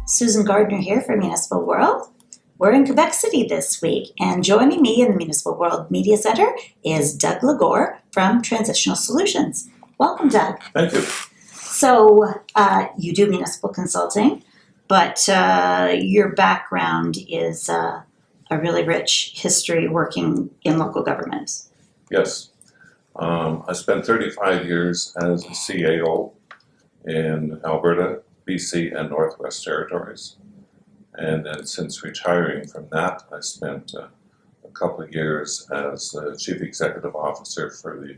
Susan Gardner here for Municipal World. We're in Quebec City this week, and joining me in the Municipal World Media Center is Doug Lagore from Transitional Solutions. Welcome, Doug. Thank you. So, you do municipal consulting, but your background is a really rich history working in local government. Yes. I spent 35 years as a CAO in Alberta, BC, and Northwest Territories. And then since retiring from that, I spent a couple of years as Chief Executive Officer for the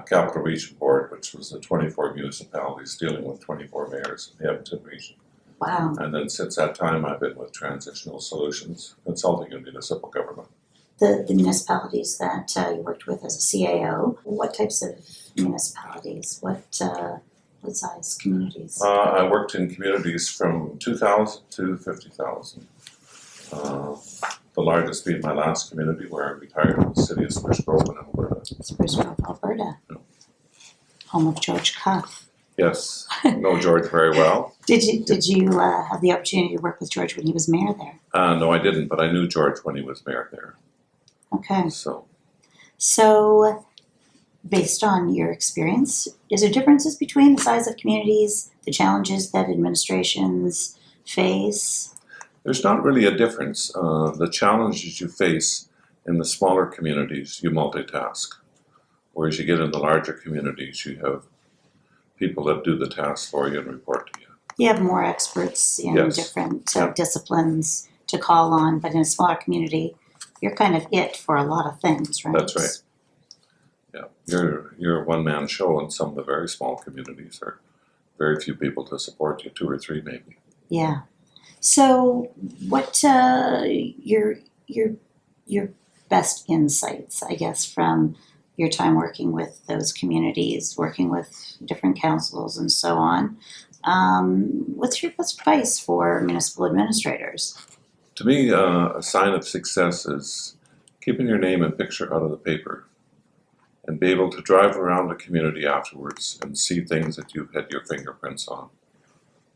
Capital Region Board, which was the 24 municipalities dealing with 24 mayors in the Edmonton region. Wow. And then since that time, I've been with Transitional Solutions, consulting in municipal government. The municipalities that you worked with as a CAO, what types of municipalities? What size communities? I worked in communities from 2,000 to 50,000. The largest being my last community where I retired was the city of Spruce Grove in Alberta. Spruce Grove, Alberta. Yeah. Home of George Cuff. Yes, know George very well. Did you have the opportunity to work with George when he was mayor there? No, I didn't, but I knew George when he was mayor there. Okay. So, based on your experience, is there differences between the size of communities, the challenges that administrations face? there's not really a difference. The challenges you face in the smaller communities, you multitask. Whereas you get in the larger communities, you have people that do the tasks for you and report to you. You have more experts in Yes. different Yeah. disciplines to call on, but in a smaller community, you're kind of it for a lot of things, right? That's right. Yeah, you're a one-man show in some of the very small communities. There are very few people to support you, 2 or 3 maybe. Yeah. So, what your best insights, I guess, from your time working with those communities, working with different councils and so on? What's your best advice for municipal administrators? To me, a sign of success is keeping your name and picture out of the paper and be able to drive around the community afterwards and see things that you've had your fingerprints on.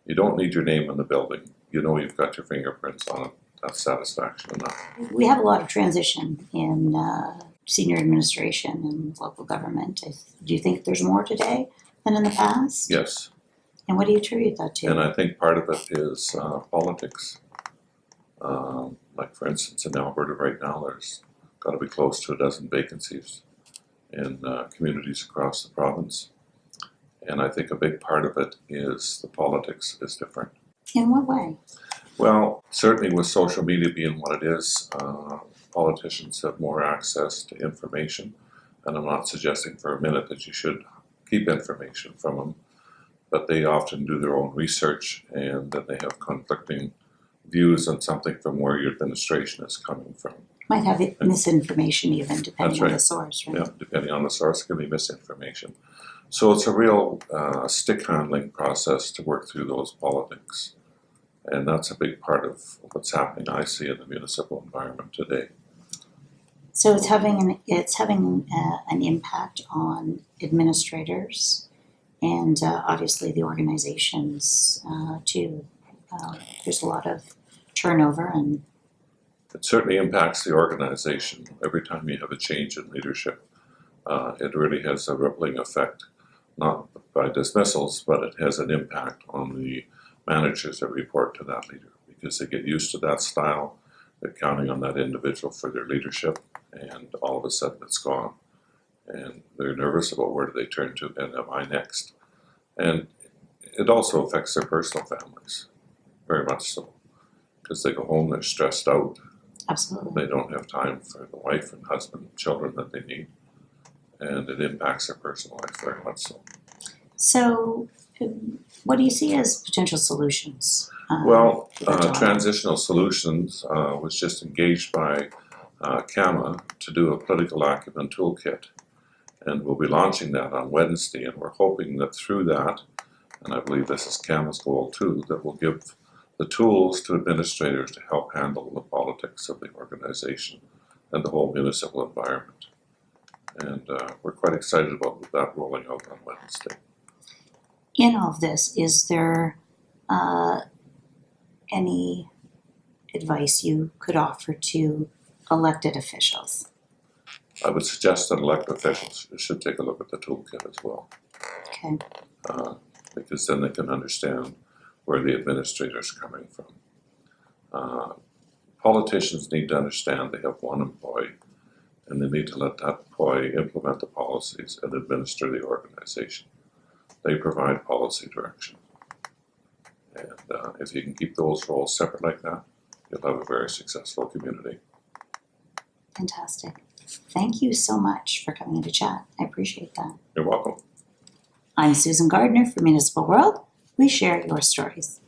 You don't need your name in the building. You know you've got your fingerprints on it. That's satisfaction enough. We have a lot of transition in senior administration and local government. Do you think there's more today than in the past? Yes, And what do you attribute that to? and I think part of it is politics. Like for instance, in Alberta right now, there's got to be close to a dozen vacancies in communities across the province. And I think a big part of it is the politics is different. In what way? Well, certainly with social media being what it is, politicians have more access to information. And I'm not suggesting for a minute that you should keep information from them, but they often do their own research and then they have conflicting views on something from where your administration is coming from. Might have misinformation even, depending That's on right. the source, right? Yeah, depending on the source, it can be misinformation. So it's a real stick handling process to work through those politics. And that's a big part of what's happening, I see, in the municipal environment today. So it's having an impact on administrators and obviously the organizations too. There's a lot of turnover and It certainly impacts the organization. Every time you have a change in leadership, it really has a rippling effect, not by dismissals, but it has an impact on the managers that report to that leader because they get used to that style. They're counting on that individual for their leadership, and all of a sudden it's gone. And they're nervous about where do they turn to and am I next? And it also affects their personal families, very much so, because they go home, they're stressed out. absolutely. They don't have time for the wife and husband and children that they need, and it impacts their personal life very much so. So what do you see as potential solutions? Well, for that topic? Transitional Solutions was just engaged by CAMA to do a political acumen toolkit, and we'll be launching that on Wednesday, and we're hoping that through that, and I believe this is CAMA's goal too, that will give the tools to administrators to help handle the politics of the organization and the whole municipal environment. And we're quite excited about that rolling out on Wednesday. In all of this, is there any advice you could offer to elected officials? I would suggest that elected officials should take a look at the toolkit as well, Okay, because then they can understand where the administrator is coming from. Politicians need to understand they have one employee, and they need to let that employee implement the policies and administer the organization. They provide policy direction. And if you can keep those roles separate like that, you'll have a very successful community. fantastic. Thank you so much for coming to chat. I appreciate that. You're welcome. I'm Susan Gardner for Municipal World. We share your stories.